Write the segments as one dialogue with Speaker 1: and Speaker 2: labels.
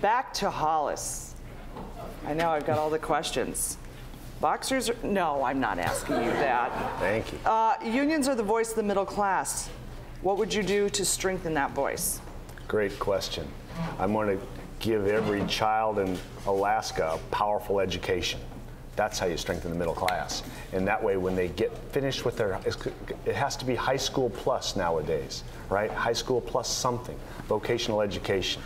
Speaker 1: Back to Hollis. I know I've got all the questions. Boxers, no, I'm not asking you that.
Speaker 2: Thank you.
Speaker 1: Unions are the voice of the middle class. What would you do to strengthen that voice?
Speaker 2: Great question. I'm going to give every child in Alaska a powerful education. That's how you strengthen the middle class. And that way, when they get finished with their, it has to be high school plus nowadays, right? High school plus something, vocational education,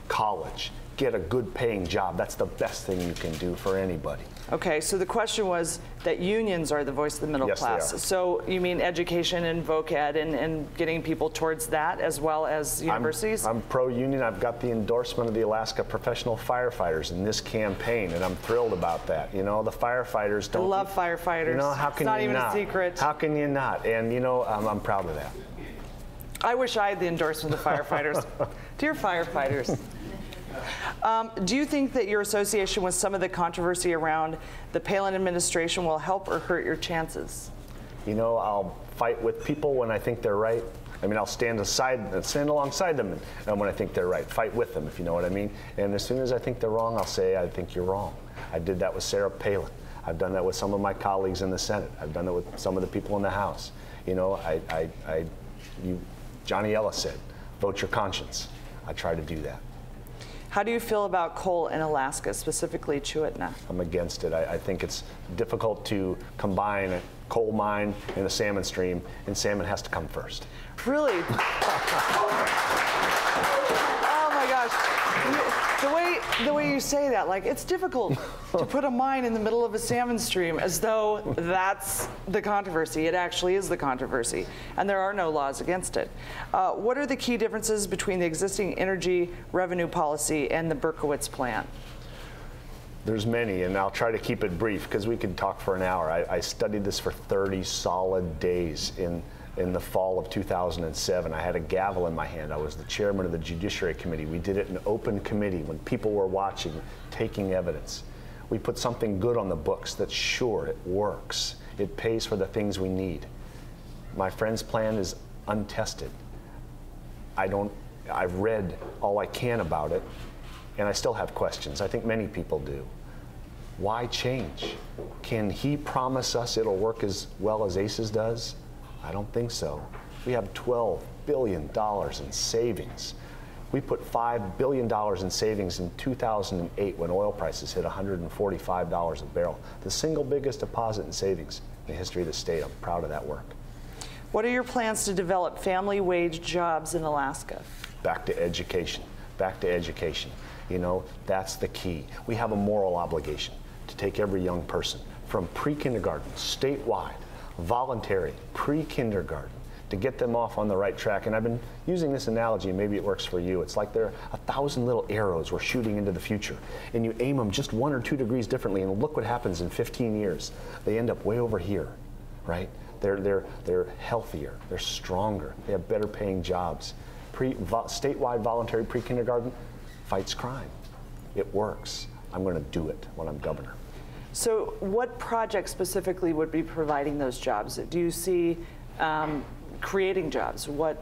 Speaker 2: college, get a good paying job. That's the best thing you can do for anybody.
Speaker 1: Okay, so the question was that unions are the voice of the middle class.
Speaker 2: They are.
Speaker 1: So you mean education and voc ed and getting people towards that as well as universities?
Speaker 2: I'm pro-union. I've got the endorsement of the Alaska professional firefighters in this campaign, and I'm thrilled about that. You know, the firefighters don't...
Speaker 1: I love firefighters.
Speaker 2: You know, how can you not?
Speaker 1: It's not even a secret.
Speaker 2: How can you not? And, you know, I'm proud of that.
Speaker 1: I wish I had the endorsement of the firefighters. Dear firefighters. Do you think that your association with some of the controversy around the Palin administration will help or hurt your chances?
Speaker 2: You know, I'll fight with people when I think they're right. I mean, I'll stand alongside them and when I think they're right. Fight with them, if you know what I mean. And as soon as I think they're wrong, I'll say, I think you're wrong. I did that with Sarah Palin. I've done that with some of my colleagues in the Senate. I've done that with some of the people in the House. You know, Johnny Ellis said, vote your conscience. I try to do that.
Speaker 1: How do you feel about coal in Alaska, specifically Chewitna?
Speaker 2: I'm against it. I think it's difficult to combine a coal mine and a salmon stream, and salmon has to come first.
Speaker 1: Really? Oh my gosh. The way you say that, like, it's difficult to put a mine in the middle of a salmon stream as though that's the controversy. It actually is the controversy, and there are no laws against it. What are the key differences between the existing energy revenue policy and the Berkowitz plan?
Speaker 2: There's many, and I'll try to keep it brief because we could talk for an hour. I studied this for 30 solid days in the fall of 2007. I had a gavel in my hand. I was the chairman of the Judiciary Committee. We did it in open committee when people were watching, taking evidence. We put something good on the books that's sure it works. It pays for the things we need. My friend's plan is untested. I've read all I can about it, and I still have questions. I think many people do. Why change? Can he promise us it'll work as well as ACES does? I don't think so. We have $12 billion in savings. We put $5 billion in savings in 2008 when oil prices hit $145 a barrel. The single biggest deposit in savings in the history of the state. I'm proud of that work.
Speaker 1: What are your plans to develop family wage jobs in Alaska?
Speaker 2: Back to education. Back to education. You know, that's the key. We have a moral obligation to take every young person from pre-kindergarten, statewide, voluntary, pre-kindergarten, to get them off on the right track. And I've been using this analogy, and maybe it works for you. It's like there are 1,000 little arrows we're shooting into the future, and you aim them just 1 or 2 degrees differently, and look what happens in 15 years. They end up way over here, right? They're healthier, they're stronger, they have better paying jobs. Statewide voluntary pre-kindergarten fights crime. It works. I'm going to do it when I'm governor.
Speaker 1: So what project specifically would be providing those jobs? Do you see creating jobs? What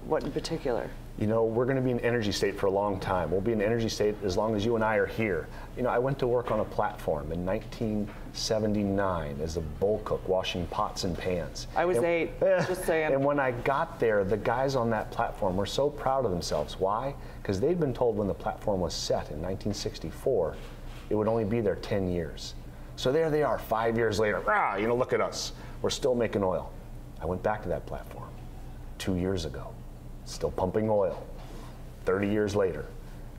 Speaker 1: in particular? You
Speaker 2: know, we're going to be an energy state for a long time. We'll be an energy state as long as you and I are here. You know, I went to work on a platform in 1979 as a bowl cook, washing pots and pans.
Speaker 1: I was 8, just saying.
Speaker 2: And when I got there, the guys on that platform were so proud of themselves. Why? Because they'd been told when the platform was set in 1964, it would only be there 10 years. So there they are, 5 years later. You know, look at us. We're still making oil. I went back to that platform 2 years ago. Still pumping oil 30 years later.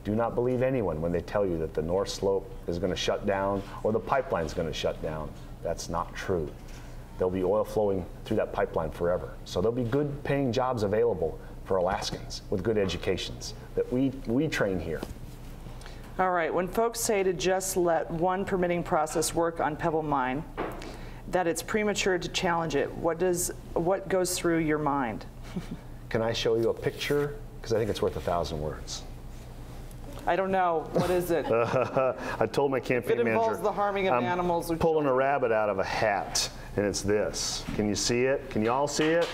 Speaker 2: Do not believe anyone when they tell you that the North Slope is going to shut down or the pipeline is going to shut down. That's not true. There'll be oil flowing through that pipeline forever. So there'll be good paying jobs available for Alaskans with good educations that we train here.
Speaker 1: All right, when folks say to just let one permitting process work on Pebble Mine, that it's premature to challenge it, what goes through your mind?
Speaker 2: Can I show you a picture? Because I think it's worth 1,000 words.
Speaker 1: I don't know. What is it?
Speaker 2: I told my campaign manager.
Speaker 1: It involves the harming of animals.
Speaker 2: I'm pulling a rabbit out of a hat, and it's this. Can you see it? Can you all see it?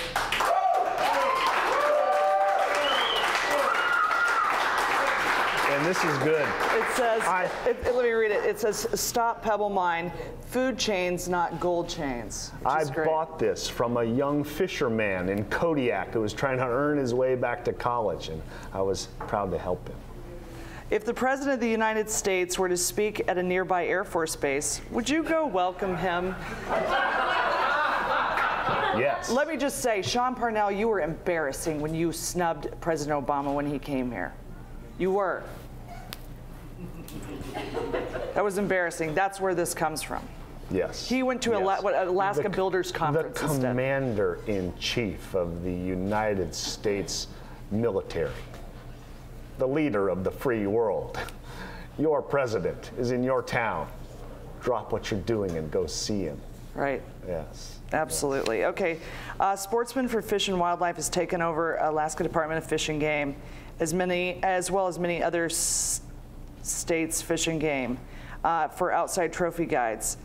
Speaker 2: and this is good.
Speaker 1: It says, let me read it. It says, stop Pebble Mine, food chains, not gold chains.
Speaker 2: I bought this from a young fisherman in Kodiak who was trying to earn his way back to college, and I was proud to help him.
Speaker 1: If the President of the United States were to speak at a nearby Air Force base, would you go welcome him?
Speaker 2: Yes.
Speaker 1: Let me just say, Sean Parnell, you were embarrassing when you snubbed President Obama when he came here. You were. That was embarrassing. That's where this comes from.
Speaker 2: Yes.
Speaker 1: He went to Alaska Builders Conference
Speaker 2: instead. The Commander-in-Chief of the United States military. The leader of the free world. Your president is in your town. Drop what you're doing and go see him.
Speaker 1: Right.
Speaker 2: Yes.
Speaker 1: Absolutely. Okay. Sportsman for Fish and Wildlife has taken over Alaska Department of Fish and Game, as well as many other states' fish and game for outside trophy guides.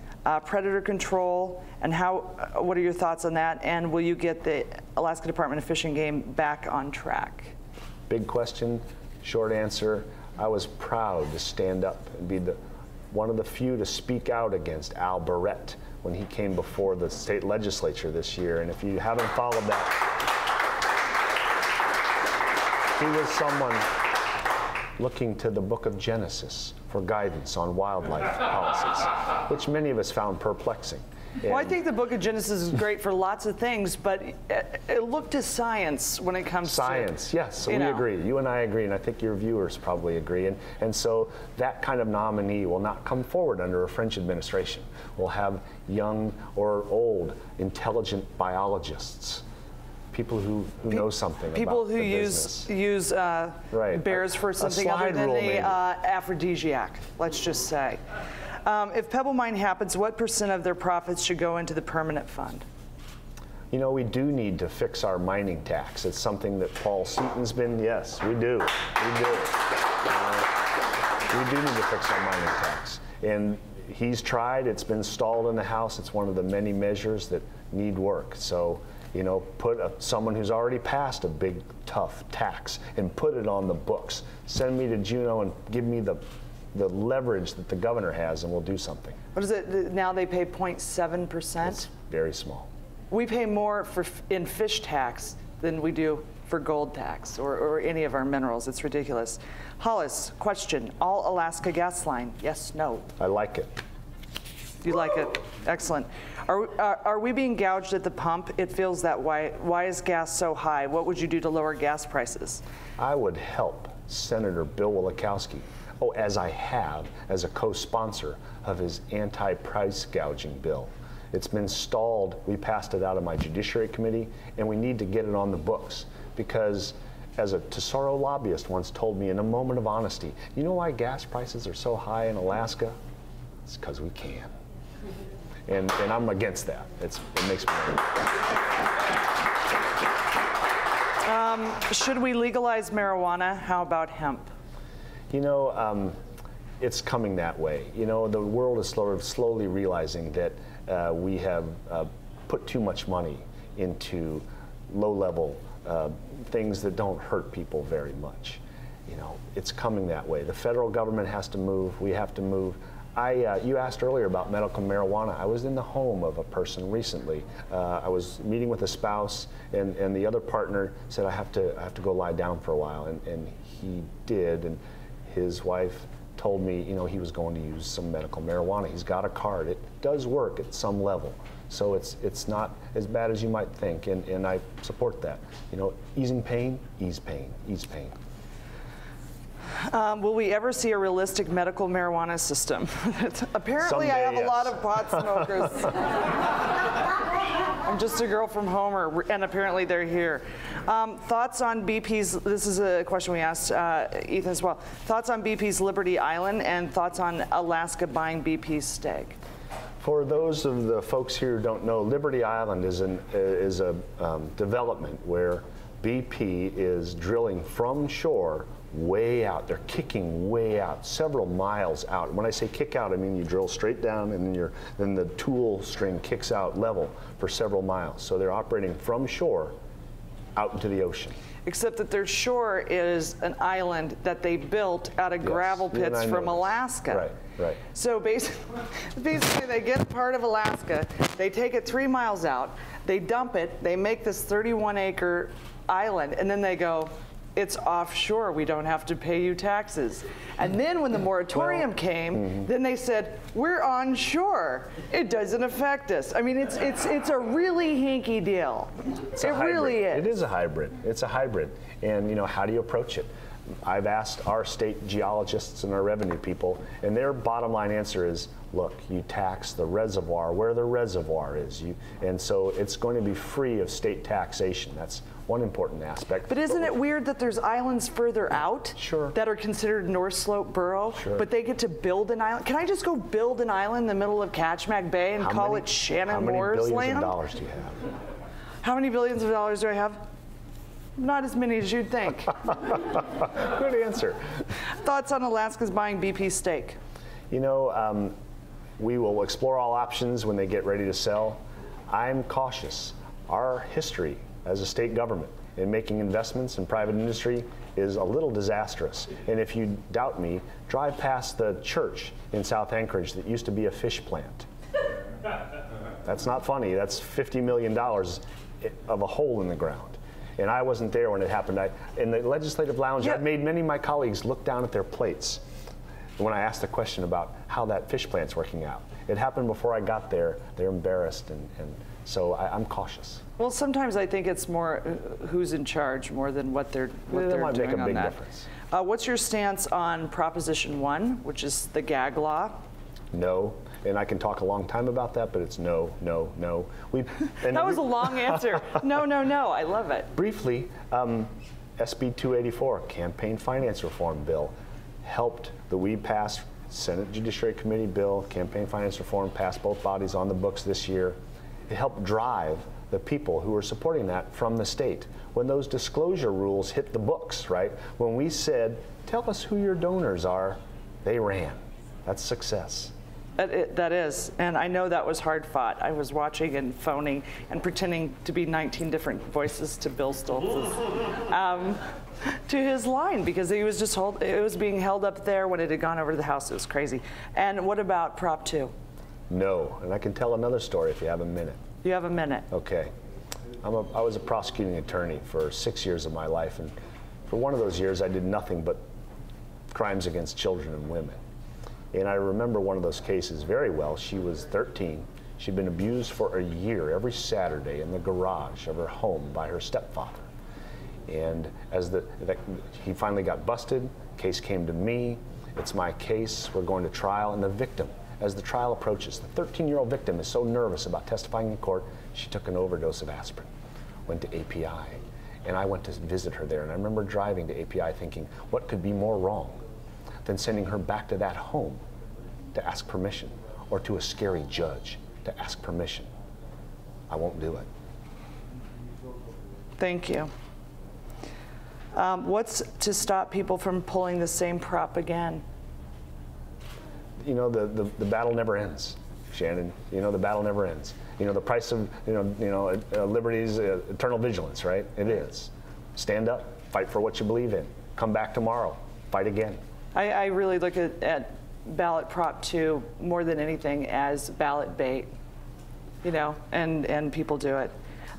Speaker 1: Predator control, and what are your thoughts on that? And will you get the Alaska Department of Fish and Game back on track?
Speaker 2: Big question. Short answer, I was proud to stand up and be one of the few to speak out against Al Barrett when he came before the state legislature this year. And if you haven't followed that, he was someone looking to the book of Genesis for guidance on wildlife policies, which many of us found perplexing.
Speaker 1: Well, I think the book of Genesis is great for lots of things, but it looked to science when it comes to
Speaker 2: science. Yes, so we agree. You and I agree, and I think your viewers probably agree. And so that kind of nominee will not come forward under a French administration. We'll have young or old, intelligent biologists, people who know something about the business.
Speaker 1: People who use bears for something other than the aphrodisiac, let's just say. If Pebble Mine happens, what % of their profits should go into the permanent fund?
Speaker 2: You know, we do need to fix our mining tax. It's something that Paul Seaton's been, yes, we do. We do. We do need to fix our mining tax. And he's tried, it's been stalled in the House. It's one of the many measures that need work. So, you know, put someone who's already passed a big, tough tax and put it on the books. Send me to Juneau and give me the leverage that the governor has, and we'll do something.
Speaker 1: What is it now? They pay 0.7%?
Speaker 2: It's very small.
Speaker 1: We pay more in fish tax than we do for gold tax or any of our minerals. It's ridiculous. Hollis, question, all Alaska gas line, yes, no?
Speaker 2: I like it.
Speaker 1: You like it? Excellent. Are we being gouged at the pump? It feels that way. Why is gas so high? What would you do to lower gas prices? I
Speaker 2: would help Senator Bill Wielechowski, as I have as a co-sponsor of his anti-price gouging bill. It's been stalled. We passed it out of my Judiciary Committee, and we need to get it on the books because, as a Tesoro lobbyist once told me in a moment of honesty, you know why gas prices are so high in Alaska? It's because we can. And I'm against that. It makes me angry.
Speaker 1: Should we legalize marijuana? How about hemp?
Speaker 2: You know, it's coming that way. You know, the world is slowly realizing that we have put too much money into low-level things that don't hurt people very much. You know, it's coming that way. The federal government has to move. We have to move. You asked earlier about medical marijuana. I was in the home of a person recently. I was meeting with a spouse, and the other partner said, I have to go lie down for a while, and he did. And his wife told me, you know, he was going to use some medical marijuana. He's got a card. It does work at some level. So it's not as bad as you might think, and I support that. You know, easing pain, ease pain, ease pain.
Speaker 1: Will we ever see a realistic medical marijuana system? Apparently,
Speaker 2: Someday,
Speaker 1: I have
Speaker 2: yes.
Speaker 1: a lot of pot smokers. I'm just a girl from Homer, and apparently they're here. Thoughts on BP's, this is a question we asked Ethan as well. Thoughts on BP's Liberty Island and thoughts on Alaska buying BP's stake?
Speaker 2: For those of the folks here who don't know, Liberty Island is a development where BP is drilling from shore way out. They're kicking way out, several miles out. When I say kick out, I mean you drill straight down and then the tool string kicks out level for several miles. So they're operating from shore out into the ocean.
Speaker 1: except that their shore is an island that they built out of gravel pits from Alaska.
Speaker 2: Right.
Speaker 1: So basically they get part of Alaska, they take it 3 miles out, they dump it, they make this 31-acre island, and then they go, it's offshore, we don't have to pay you taxes. And then when the moratorium came, then they said, we're onshore. It doesn't affect us. I mean, it's a really hinky deal. It really is.
Speaker 2: It is a hybrid. It's a hybrid. And you know, how do you approach it? I've asked our state geologists and our revenue people, and their bottom line answer is, look, you tax the reservoir where the reservoir is. And so it's going to be free of state taxation. That's one important aspect.
Speaker 1: But isn't it weird that there's islands further out that are considered North Slope Borough, but they get to build an island? Can I just go build an island in the middle of Catchmack Bay and call it Shannon Moore's land?
Speaker 2: How many billions of dollars do you have?
Speaker 1: How many billions of dollars do I have? Not as many as you'd think.
Speaker 2: Good answer.
Speaker 1: Thoughts on Alaska's buying BP's stake?
Speaker 2: You know, we will explore all options when they get ready to sell. I'm cautious. Our history as a state government in making investments in private industry is a little disastrous. And if you doubt me, drive past the church in South Anchorage that used to be a fish plant. That's not funny. That's $50 million of a hole in the ground. And I wasn't there when it happened. In the legislative lounge, I've made many of my colleagues look down at their plates when I asked the question about how that fish plant's working out. It happened before I got there. They're embarrassed, and so I'm cautious.
Speaker 1: Well, sometimes I think it's more who's in charge more than what they're doing on that.
Speaker 2: That might make a big difference.
Speaker 1: What's your stance on Proposition 1, which is the gag law?
Speaker 2: No. And I can talk a long time about that, but it's no, no, no.
Speaker 1: That was a long answer. No, no, no. I love it.
Speaker 2: Briefly, SB 284, Campaign Finance Reform Bill, helped that we passed Senate Judiciary Committee bill, Campaign Finance Reform, passed both bodies on the books this year. It helped drive the people who were supporting that from the state. When those disclosure rules hit the books, right? When we said, tell us who your donors are, they ran. That's success.
Speaker 1: That is, and I know that was hard fought. I was watching and phoning and pretending to be 19 different voices to Bill Stoltz's, to his line, because it was being held up there when it had gone over to the House. It was crazy. And what about Prop 2?
Speaker 2: No, and I can tell another story if you have a minute.
Speaker 1: You have a minute.
Speaker 2: Okay. I was a prosecuting attorney for 6 years of my life, and for one of those years I did nothing but crimes against children and women. And I remember one of those cases very well. She was 13. She'd been abused for a year every Saturday in the garage of her home by her stepfather. And as he finally got busted, case came to me. It's my case. We're going to trial. And the victim, as the trial approaches, the 13-year-old victim is so nervous about testifying in court, she took an overdose of aspirin, went to API. And I went to visit her there. And I remember driving to API thinking, what could be more wrong than sending her back to that home to ask permission, or to a scary judge to ask permission? I won't do it.
Speaker 1: Thank you. What's to stop people from pulling the same prop again?
Speaker 2: You know, the battle never ends, Shannon. You know, the battle never ends. You know, the price of liberty is eternal vigilance, right? It is. Stand up, fight for what you believe in. Come back tomorrow, fight again. I
Speaker 1: really look at ballot Prop 2 more than anything as ballot bait, you know, and people do it.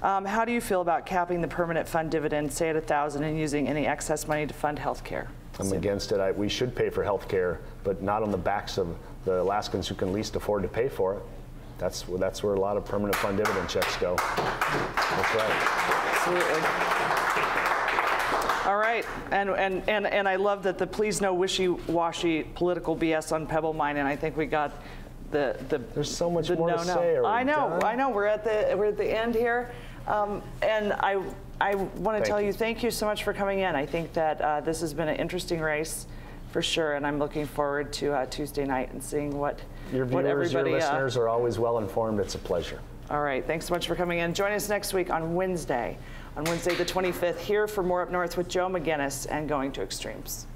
Speaker 1: How do you feel about capping the permanent fund dividend, say at $1,000, and using any excess money to fund health care?
Speaker 2: I'm against it. We should pay for health care, but not on the backs of the Alaskans who can least afford to pay for it. That's where a lot of permanent fund dividend checks go. That's right.
Speaker 1: Absolutely. All right, and I love that the please no wishy-washy political BS on Pebble Mine, and I think we got the
Speaker 2: There's so much more to say.
Speaker 1: I know. We're at the end here, and I want to tell you thank you so much for coming in. I think that this has been an interesting race for sure, and I'm looking forward to Tuesday night and seeing what everybody.
Speaker 2: Your listeners are always well informed. It's a pleasure.
Speaker 1: All right, thanks so much for coming in. Join us next week on Wednesday the 25th, here for More Up North with Joe McGinnis and Going to Extremes.